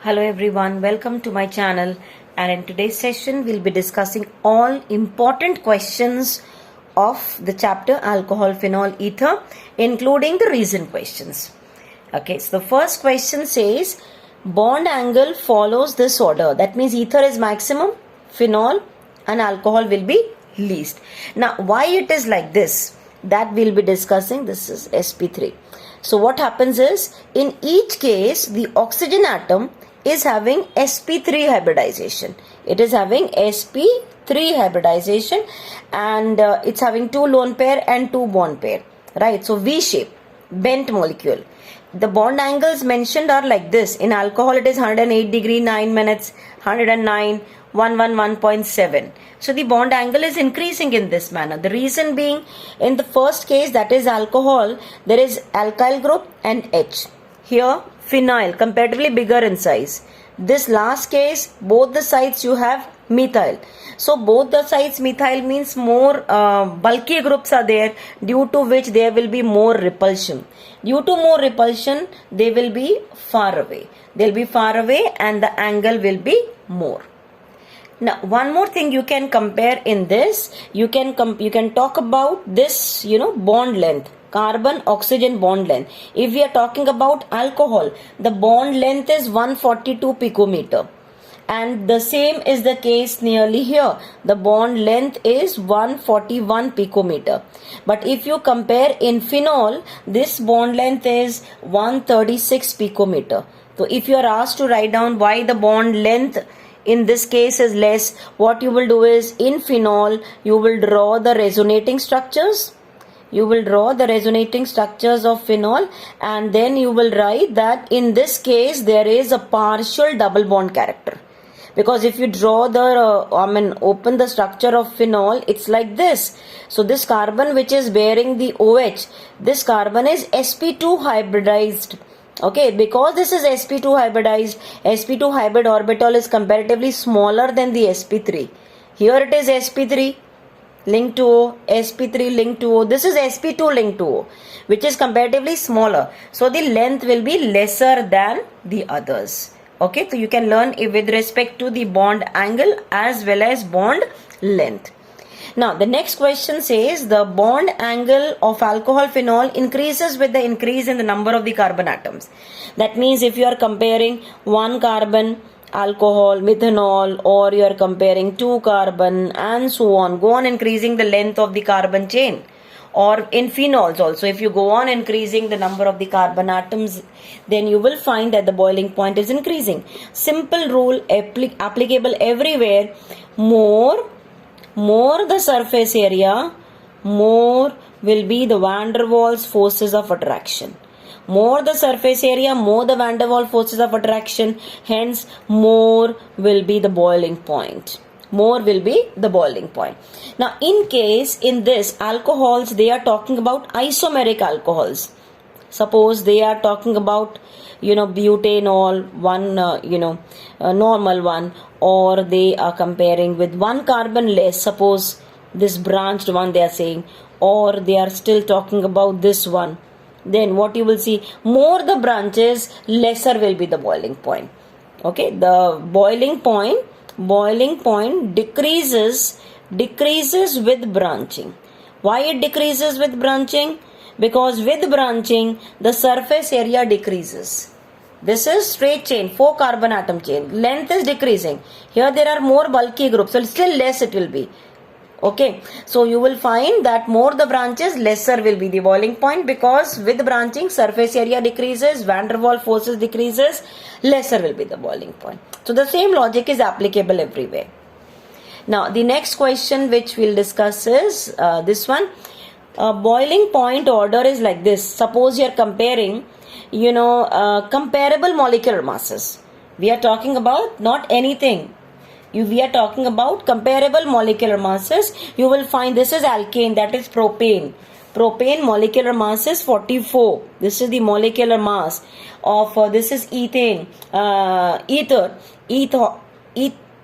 Hello everyone, welcome to my channel, and in today's session we'll be discussing all important questions of the chapter alcohol, phenol, ether, including the reason questions. Okay, so the first question says bond angle follows this order. That means ether is maximum, phenol and alcohol will be least. Now why it is like this, that we'll be discussing. This is sp3. So what happens is, in each case the oxygen atom is having sp3 hybridization. It is having sp3 hybridization, and it's having two lone pair and two bond pair, right? So V shape, bent molecule. The bond angles mentioned are like this. In alcohol it is 108 degree 9 minutes, 109, 111.7. So the bond angle is increasing in this manner. The reason being, in the first case, that is alcohol, there is alkyl group and H. Here phenyl, comparatively bigger in size. This last case, both the sides you have methyl. So both the sides methyl means more bulky groups are there, due to which there will be more repulsion. Due to more repulsion, they will be far away. They'll be far away and the angle will be more. Now one more thing you can compare in this, you can talk about this, bond length. Carbon oxygen bond length. If we are talking about alcohol, the bond length is 142 picometer, and the same is the case nearly here. The bond length is 141 picometer. But if you compare in phenol, this bond length is 136 picometer. So if you are asked to write down why the bond length in this case is less, what you will do is, in phenol you will draw the resonating structures. You will draw the resonating structures of phenol, and then you will write that in this case there is a partial double bond character. Because if you draw the, open the structure of phenol, it's like this. So this carbon which is bearing the OH, this carbon is sp2 hybridized. Okay, because this is sp2 hybridized, sp2 hybrid orbital is comparatively smaller than the sp3. Here it is sp3 linked to O, sp3 linked to O. This is sp2 linked to O, which is comparatively smaller. So the length will be lesser than the others. Okay, so you can learn with respect to the bond angle as well as bond length. Now the next question says the bond angle of alcohol phenol increases with the increase in the number of the carbon atoms. That means if you are comparing one carbon alcohol, methanol, or you are comparing two carbon and so on, go on increasing the length of the carbon chain. Or in phenols also, if you go on increasing the number of the carbon atoms, then you will find that the boiling point is increasing. Simple rule applicable everywhere. More the surface area, more will be the van der Waals forces of attraction. More the surface area, more the van der Waals forces of attraction, hence more will be the boiling point. More will be the boiling point. Now in case, in this alcohols, they are talking about isomeric alcohols. Suppose they are talking about, butanol, one, normal one, or they are comparing with one carbon less, suppose this branched one they are saying, or they are still talking about this one. Then what you will see, more the branches, lesser will be the boiling point. Okay, the boiling point decreases with branching. Why it decreases with branching? Because with branching the surface area decreases. This is straight chain, 4 carbon atom chain. Length is decreasing. Here there are more bulky groups, so still less it will be. Okay, so you will find that more the branches, lesser will be the boiling point, because with branching surface area decreases, van der Waals forces decreases, lesser will be the boiling point. So the same logic is applicable everywhere. Now the next question which we'll discuss is this one. Boiling point order is like this. Suppose you are comparing, comparable molecular masses. We are talking about not anything. We are talking about comparable molecular masses. You will find this is alkane, that is propane. Propane molecular mass is 44. This is the molecular mass of this is ethane,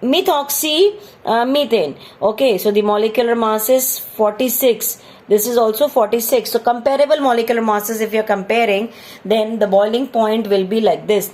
methoxy, methane. Okay, so the molecular mass is 46. This is also 46. So comparable molecular masses, if you are comparing, then the boiling point will be like this.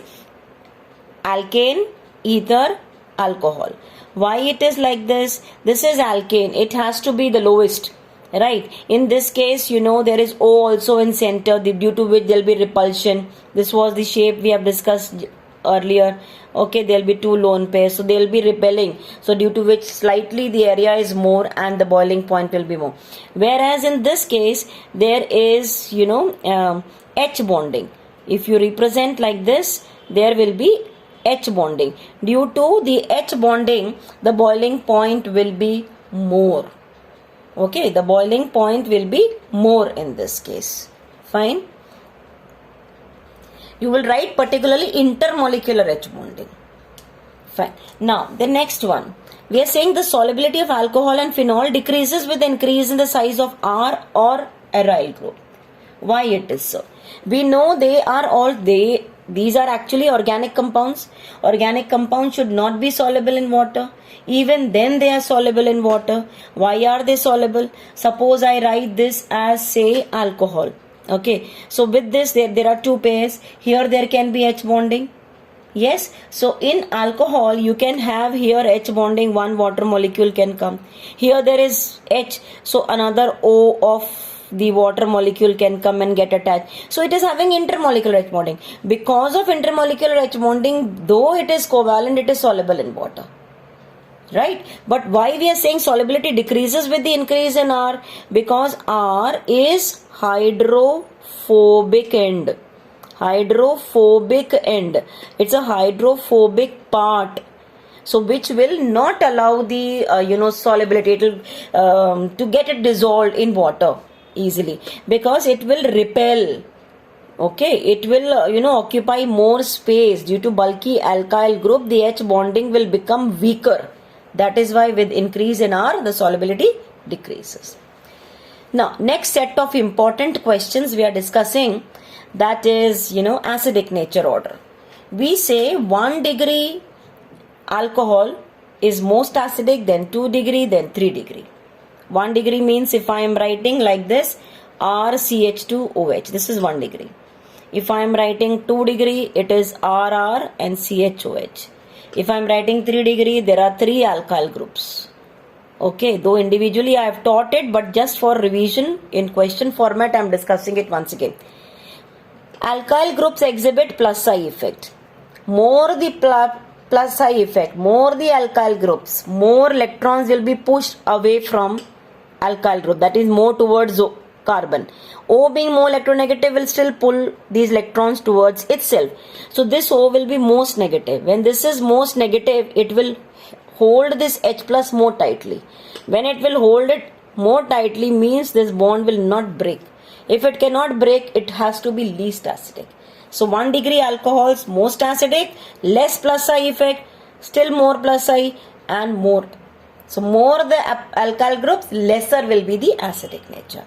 alkane, ether, alcohol. Why it is like this? This is alkane. It has to be the lowest, right? In this case, there is O also in center, due to which there will be repulsion. This was the shape we have discussed earlier. Okay, there will be two lone pairs, so they will be repelling, so due to which slightly the area is more and the boiling point will be more. Whereas in this case there is H bonding. If you represent like this, there will be H bonding. Due to the H bonding, the boiling point will be more. Okay, the boiling point will be more in this case. Fine. You will write particularly intermolecular H bonding. Fine. Now, the next one. We are saying the solubility of alcohol and phenol decreases with increase in the size of R or aryl group. Why it is so? We know these are actually organic compounds. Organic compounds should not be soluble in water. Even then they are soluble in water. Why are they soluble? Suppose I write this as, say, alcohol. Okay, so with this there are two pairs. Here there can be H bonding. Yes, so in alcohol you can have here H bonding, one water molecule can come. Here there is H, so another O of the water molecule can come and get attached. So it is having intermolecular H bonding. Because of intermolecular H bonding, though it is covalent, it is soluble in water. Right? But why we are saying solubility decreases with the increase in R? Because R is hydrophobic end. Hydrophobic end. It's a hydrophobic part. So which will not allow the solubility to get it dissolved in water easily, because it will repel. Okay, it will occupy more space. Due to bulky alkyl group, the H bonding will become weaker. That is why with increase in R, the solubility decreases. Now, next set of important questions we are discussing, that is, acidic nature order. We say 1 degree alcohol is most acidic, then 2 degree, then 3 degree. 1 degree means if I am writing like this, RCH2OH, this is 1 degree. If I am writing 2 degree, it is RR and CHOH. If I am writing 3 degree, there are 3 alkyl groups. Okay, though individually I have taught it, but just for revision in question format I am discussing it once again. Alkyl groups exhibit plus psi effect. More the plus psi effect, more the alkyl groups, more electrons will be pushed away from alkyl group, that is more towards carbon. O being more electronegative will still pull these electrons towards itself. So this O will be most negative. When this is most negative, it will hold this H plus more tightly. When it will hold it more tightly means this bond will not break. If it cannot break, it has to be least acidic. So 1 degree alcohols most acidic, less plus psi effect, still more plus psi and more. So more the alkyl groups, lesser will be the acidic nature.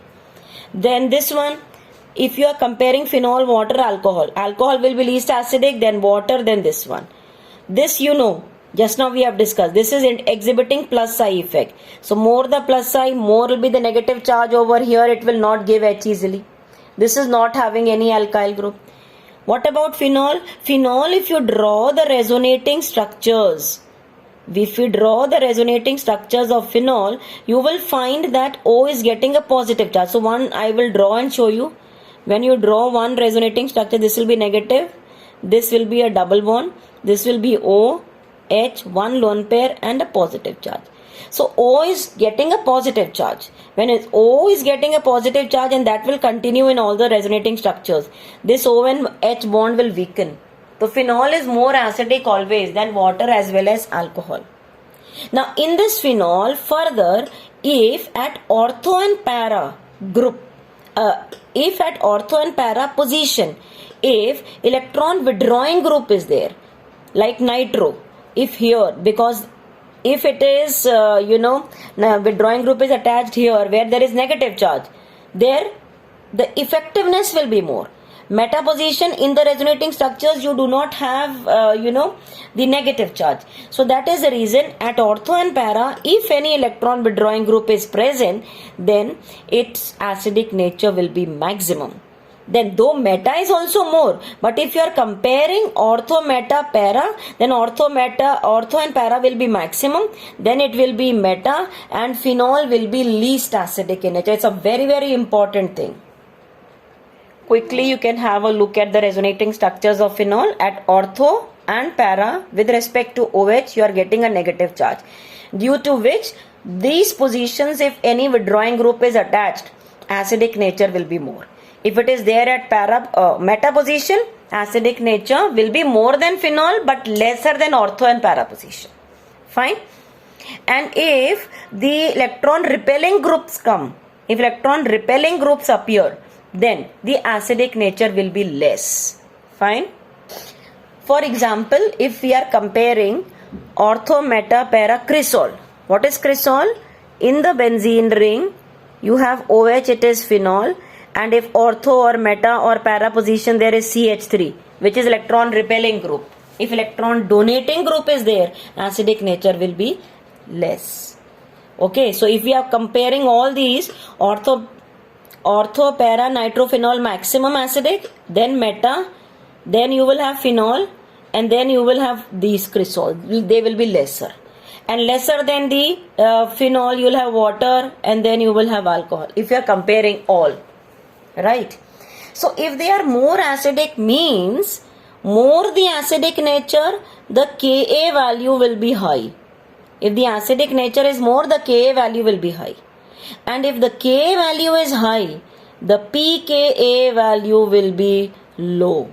Then this one, if you are comparing phenol, water, alcohol will be least acidic, then water, then this one. This just now we have discussed, this is exhibiting plus psi effect. So more the plus psi, more will be the negative charge over here, it will not give H easily. This is not having any alkyl group. What about phenol? Phenol, if you draw the resonating structures, of phenol, you will find that O is getting a positive charge. So one I will draw and show you. When you draw one resonating structure, this will be negative, this will be a double bond, this will be O, H, one lone pair and a positive charge. So O is getting a positive charge. When O is getting a positive charge, and that will continue in all the resonating structures, this O and H bond will weaken. So phenol is more acidic always than water as well as alcohol. Now in this phenol, further, if at ortho and para group, if at ortho and para position, if electron withdrawing group is there, like nitro, if here, because if it is withdrawing group is attached here where there is negative charge, there the effectiveness will be more. Meta position in the resonating structures, you do not have the negative charge. So that is the reason at ortho and para, if any electron withdrawing group is present, then its acidic nature will be maximum. then though meta is also more, but if you are comparing ortho, meta, para, then ortho and para will be maximum, then it will be meta, and phenol will be least acidic in nature. It's a very, very important thing. Quickly you can have a look at the resonating structures of phenol. At ortho and para, with respect to OH, you are getting a negative charge, due to which these positions, if any withdrawing group is attached, acidic nature will be more. If it is there at meta position, acidic nature will be more than phenol but lesser than ortho and para position. Fine. And if the electron repelling groups come, if electron repelling groups appear, then the acidic nature will be less. Fine. For example, if we are comparing ortho, meta, para, cresol. What is cresol? In the benzene ring, you have OH, it is phenol, and if ortho or meta or para position, there is CH3, which is electron repelling group. If electron donating group is there, acidic nature will be less. Okay, so if we are comparing all these, ortho, para, nitrophenol maximum acidic, then meta, then you will have phenol, and then you will have these cresol. They will be lesser. And lesser than the phenol, you will have water, and then you will have alcohol. If you are comparing all. Right. So if they are more acidic means more the acidic nature, the Ka value will be high. If the acidic nature is more, the Ka value will be high. And if the Ka value is high, the pKa value will be low.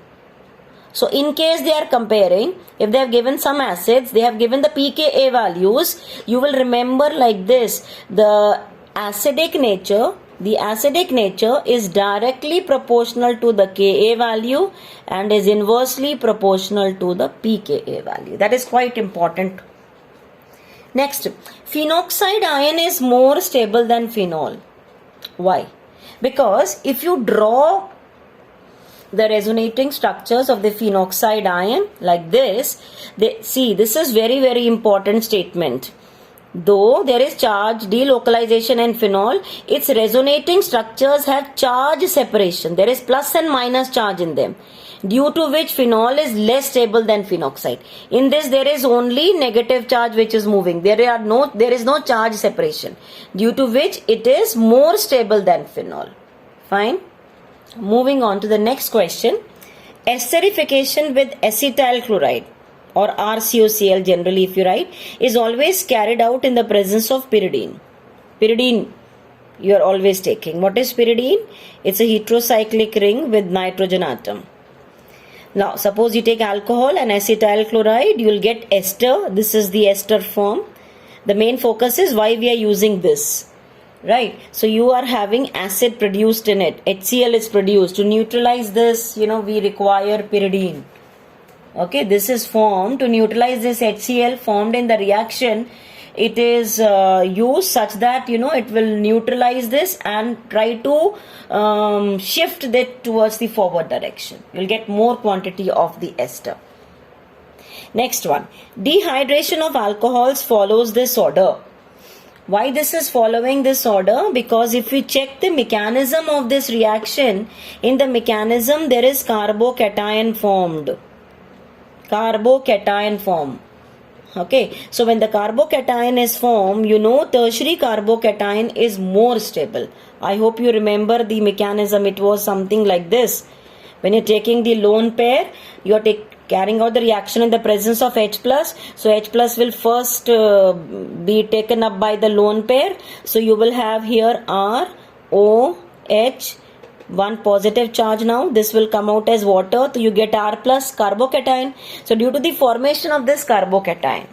So in case they are comparing, if they have given some acids, they have given the pKa values, you will remember like this: the acidic nature is directly proportional to the Ka value and is inversely proportional to the pKa value. That is quite important. Next, phenoxide ion is more stable than phenol. Why? Because if you draw the resonating structures of the phenoxide ion like this, see, this is very, very important statement. Though there is charge delocalization in phenol, its resonating structures have charge separation. There is plus and minus charge in them, due to which phenol is less stable than phenoxide. In this, there is only negative charge which is moving. There is no charge separation, due to which it is more stable than phenol. Fine. Moving on to the next question. Esterification with acetyl chloride, or RCOCl generally if you write, is always carried out in the presence of pyridine. Pyridine you are always taking. What is pyridine? It's a heterocyclic ring with nitrogen atom. Now suppose you take alcohol and acetyl chloride, you will get ester. This is the ester form. The main focus is why we are using this. Right, so you are having acid produced in it. HCl is produced. To neutralize this, we require pyridine. Okay, this is formed to neutralize this HCl formed in the reaction. It is used such that it will neutralize this and try to shift it towards the forward direction. You'll get more quantity of the ester. Next one, dehydration of alcohols follows this order. Why this is following this order? Because if we check the mechanism of this reaction, in the mechanism there is carbocation formed. Carbocation form. Okay, so when the carbocation is formed, tertiary carbocation is more stable. I hope you remember the mechanism. It was something like this. When you're taking the lone pair, you are carrying out the reaction in the presence of H+. So H+ will first be taken up by the lone pair. So you will have here R, O, H, one positive charge now. This will come out as water. So you get R plus carbocation. So due to the formation of this carbocation,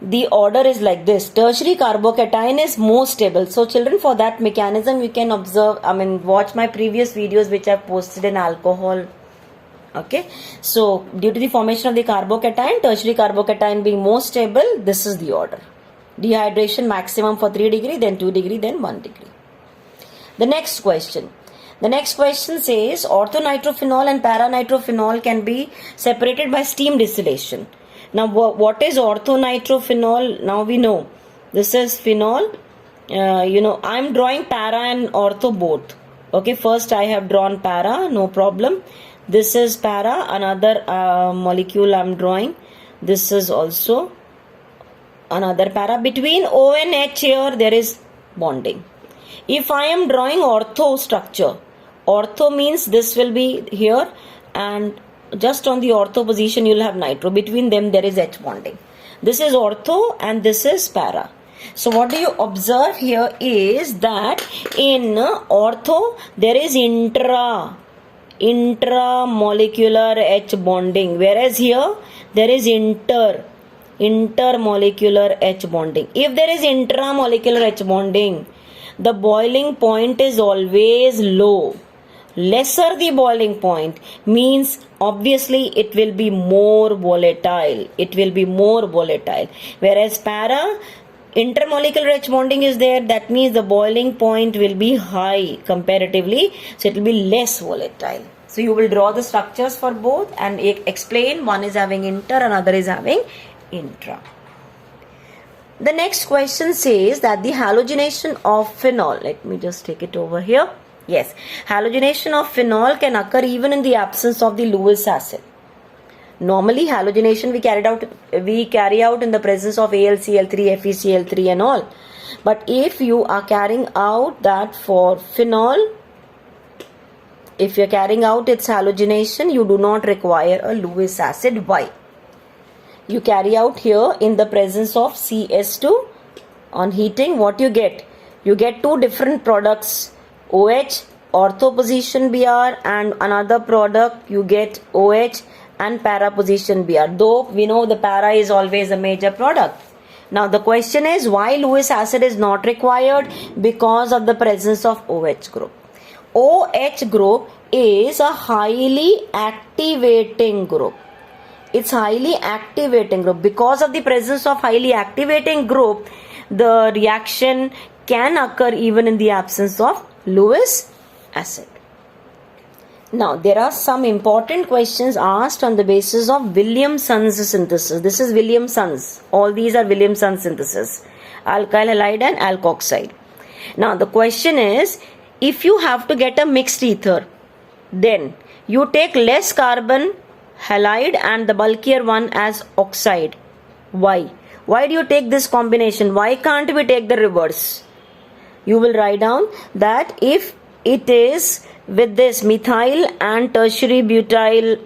the order is like this. Tertiary carbocation is more stable. So children, for that mechanism you can observe, watch my previous videos which I have posted in alcohol. Okay, so due to the formation of the carbocation, tertiary carbocation being more stable, this is the order. Dehydration maximum for 3 degree, then 2 degree, then 1 degree. The next question. The next question says orthonitrophenol and paranitrophenol can be separated by steam distillation. Now what is orthonitrophenol? Now we know this is phenol. I am drawing para and ortho both. Okay, first I have drawn para, no problem. This is para, another molecule I'm drawing. This is also another para. Between O and H here there is bonding. If I am drawing ortho structure, ortho means this will be here, and just on the ortho position you will have nitro. Between them there is H bonding. This is ortho and this is para. So what do you observe here is that in ortho there is intramolecular H bonding, whereas here there is intermolecular H bonding. If there is intramolecular H bonding, the boiling point is always low. Lesser the boiling point means obviously it will be more volatile. Whereas para, intermolecular H bonding is there, that means the boiling point will be high comparatively, so it will be less volatile. So you will draw the structures for both and explain. One is having inter, another is having intra. The next question says that the halogenation of phenol, let me just take it over here. Yes, halogenation of phenol can occur even in the absence of the Lewis acid. Normally halogenation we carry out in the presence of AlCl3, FeCl3 and all. But if you are carrying out that for phenol, if you are carrying out its halogenation, you do not require a Lewis acid. Why? You carry out here in the presence of CS2. On heating, what you get? You get two different products, OH, ortho position Br, and another product you get OH and para position Br. Though we know the para is always a major product. Now the question is why Lewis acid is not required? Because of the presence of OH group. OH group is a highly activating group. It's highly activating group. Because of the presence of highly activating group, the reaction can occur even in the absence of Lewis acid. Now there are some important questions asked on the basis of Williamson's synthesis. This is Williamson's. All these are Williamson's synthesis. Alkyl halide and alkoxide. Now the question is, if you have to get a mixed ether, then you take less carbon halide and the bulkier one as oxide. Why? Why do you take this combination? Why can't we take the reverse? You will write down that if it is with this methyl and tertiary butyl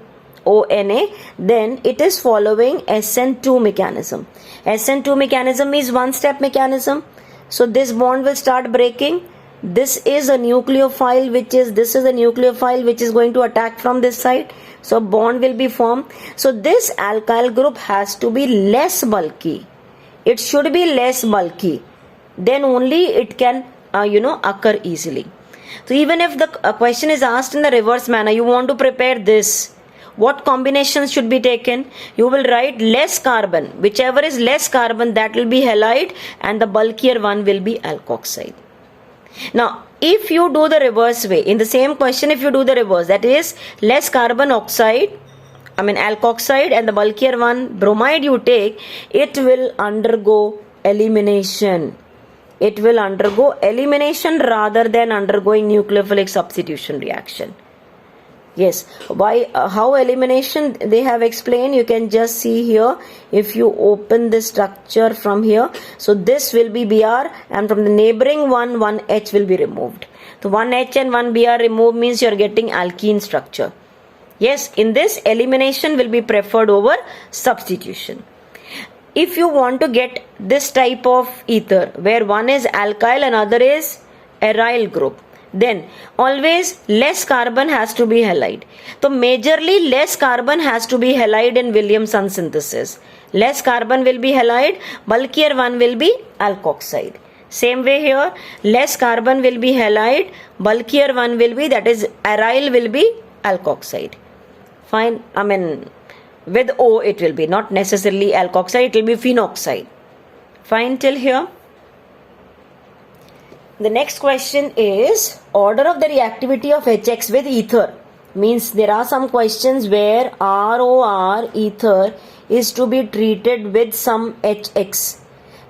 ONA, then it is following SN2 mechanism. SN2 mechanism is one-step mechanism. So this bond will start breaking. This is a nucleophile which is going to attack from this side. So bond will be formed. So this alkyl group has to be less bulky. It should be less bulky. Then only it can occur easily. So even if the question is asked in the reverse manner, you want to prepare this, what combinations should be taken? You will write less carbon. Whichever is less carbon, that will be halide, and the bulkier one will be alkoxide. Now, if you do the reverse way, in the same question, if you do the reverse, that is less carbon alkoxide, and the bulkier one bromide you take, it will undergo elimination. It will undergo elimination rather than undergoing nucleophilic substitution reaction. Yes, why? How elimination they have explained, you can just see here. If you open the structure from here, so this will be Br, and from the neighboring one H will be removed. So one H and one Br removed means you are getting alkene structure. Yes, in this elimination will be preferred over substitution. If you want to get this type of ether where one is alkyl and other is aryl group, then always less carbon has to be halide. So majorly less carbon has to be halide in Williamson synthesis. Less carbon will be halide, bulkier one will be alkoxide. Same way here, less carbon will be halide, bulkier one will be, that is aryl will be alkoxide. Fine, with O it will be, not necessarily alkoxide, it will be phenoxide. Fine till here. The next question is order of the reactivity of HX with ether. Means there are some questions where ROR ether is to be treated with some HX.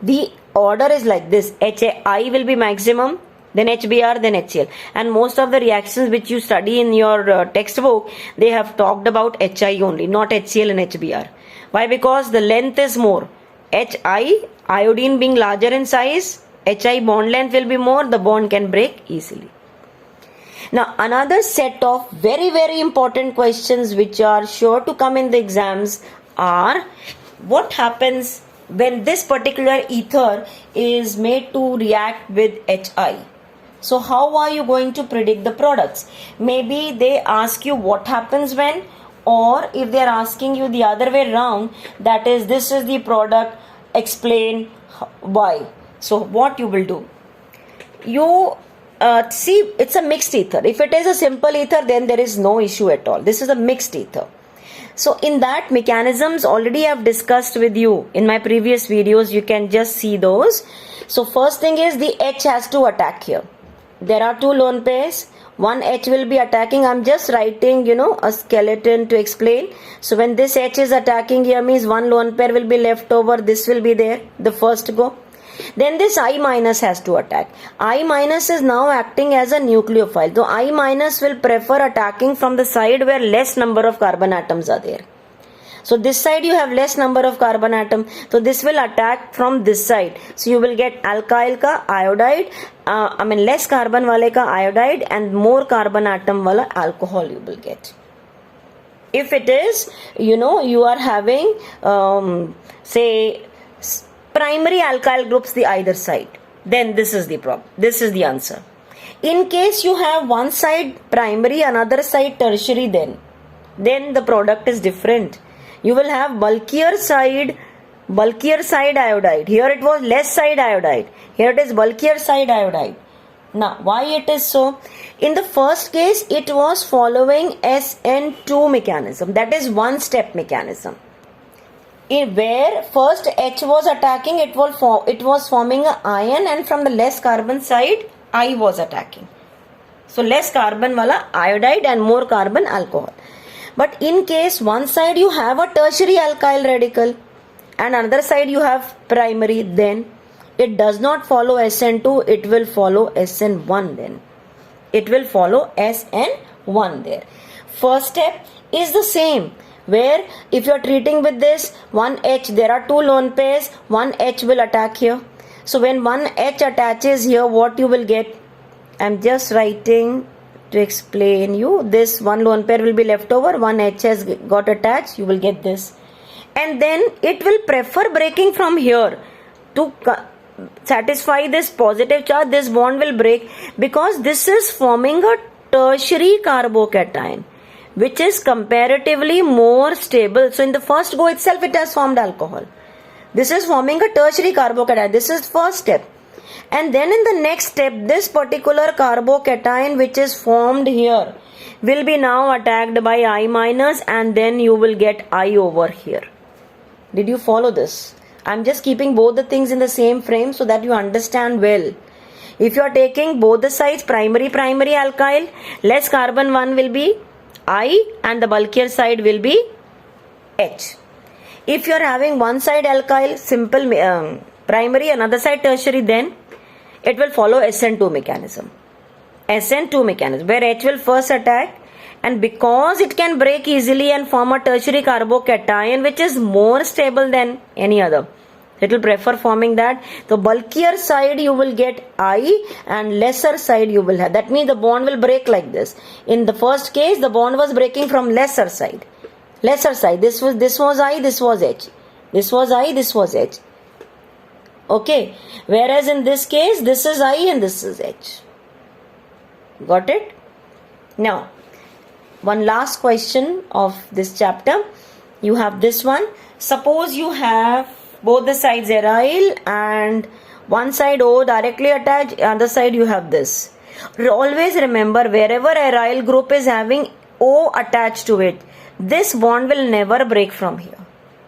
The order is like this: HI will be maximum, then HBr, then HCl. And most of the reactions which you study in your textbook, they have talked about HI only, not HCl and HBr. Why? Because the length is more. HI, iodine being larger in size, HI bond length will be more, the bond can break easily. Now, another set of very, very important questions which are sure to come in the exams are, what happens when this particular ether is made to react with HI? So how are you going to predict the products? Maybe they ask you what happens when, or if they are asking you the other way around, that is, this is the product, explain why. So what you will do? You see, it's a mixed ether. If it is a simple ether, then there is no issue at all. This is a mixed ether. So in that, mechanisms already I have discussed with you in my previous videos. You can just see those. So first thing is the H has to attack here. There are two lone pairs. One H will be attacking. I'm just writing, a skeleton to explain. So when this H is attacking here, means one lone pair will be left over. This will be there, the first go. Then this I minus has to attack. I minus is now acting as a nucleophile. So I minus will prefer attacking from the side where less number of carbon atoms are there. So this side you have less number of carbon atom. So this will attack from this side. So you will get alkyl ka iodide. Less carbon wale ka iodide and more carbon atom wala alcohol you will get. If it is, you are having, say, primary alkyl groups the either side, then this is the problem. This is the answer. In case you have one side primary, another side tertiary, then the product is different. You will have bulkier side iodide. Here it was less side iodide. Here it is bulkier side iodide. Now, why it is so? In the first case, it was following SN2 mechanism. That is one step mechanism. Where first H was attacking, it was forming an ion, and from the less carbon side, I was attacking. So less carbon wala iodide and more carbon alcohol. But in case one side you have a tertiary alkyl radical and another side you have primary, then it does not follow SN2, it will follow SN1 then. It will follow SN1 there. First step is the same. Where if you are treating with this, one H, there are two lone pairs, one H will attack here. So when one H attaches here, what you will get? I'm just writing to explain you. This one lone pair will be left over, one H has got attached, you will get this. And then it will prefer breaking from here to satisfy this positive charge. This bond will break because this is forming a tertiary carbocation, which is comparatively more stable. So in the first go itself, it has formed alcohol. This is forming a tertiary carbocation. This is first step. And then in the next step, this particular carbocation which is formed here will be now attacked by I minus, and then you will get I over here. Did you follow this? I'm just keeping both the things in the same frame so that you understand well. If you are taking both the sides, primary alkyl, less carbon one will be I and the bulkier side will be H. If you are having one side alkyl, simple primary, another side tertiary, then it will follow SN2 mechanism. SN2 mechanism, where H will first attack, and because it can break easily and form a tertiary carbocation which is more stable than any other, it will prefer forming that. The bulkier side you will get I and lesser side you will have. That means the bond will break like this. In the first case, the bond was breaking from lesser side. Lesser side. This was I, this was H. This was I, this was H. Okay. Whereas in this case, this is I and this is H. Got it? Now, one last question of this chapter. You have this one. Suppose you have both the sides aryl and one side O directly attached, other side you have this. Always remember, wherever aryl group is having O attached to it, this bond will never break from here.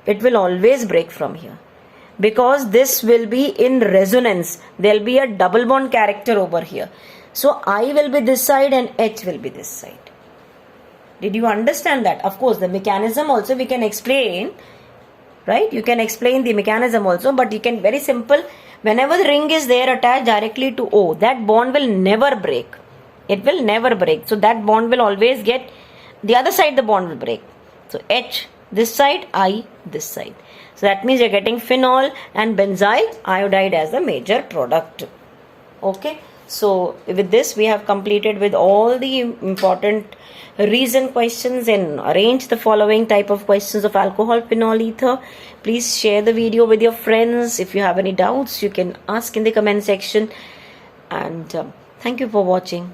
It will always break from here. Because this will be in resonance. There will be a double bond character over here. So I will be this side and H will be this side. Did you understand that? Of course, the mechanism also we can explain. Right? You can explain the mechanism also, but you can very simple Whenever the ring is there attached directly to O, that bond will never break. It will never break. So that bond will always get, the other side the bond will break. So H this side, I this side. So that means you're getting phenol and benzyl iodide as the major product. Okay. So with this we have completed with all the important reason questions and arrange the following type of questions of alcohol phenol ether. Please share the video with your friends. If you have any doubts, you can ask in the comment section. And thank you for watching.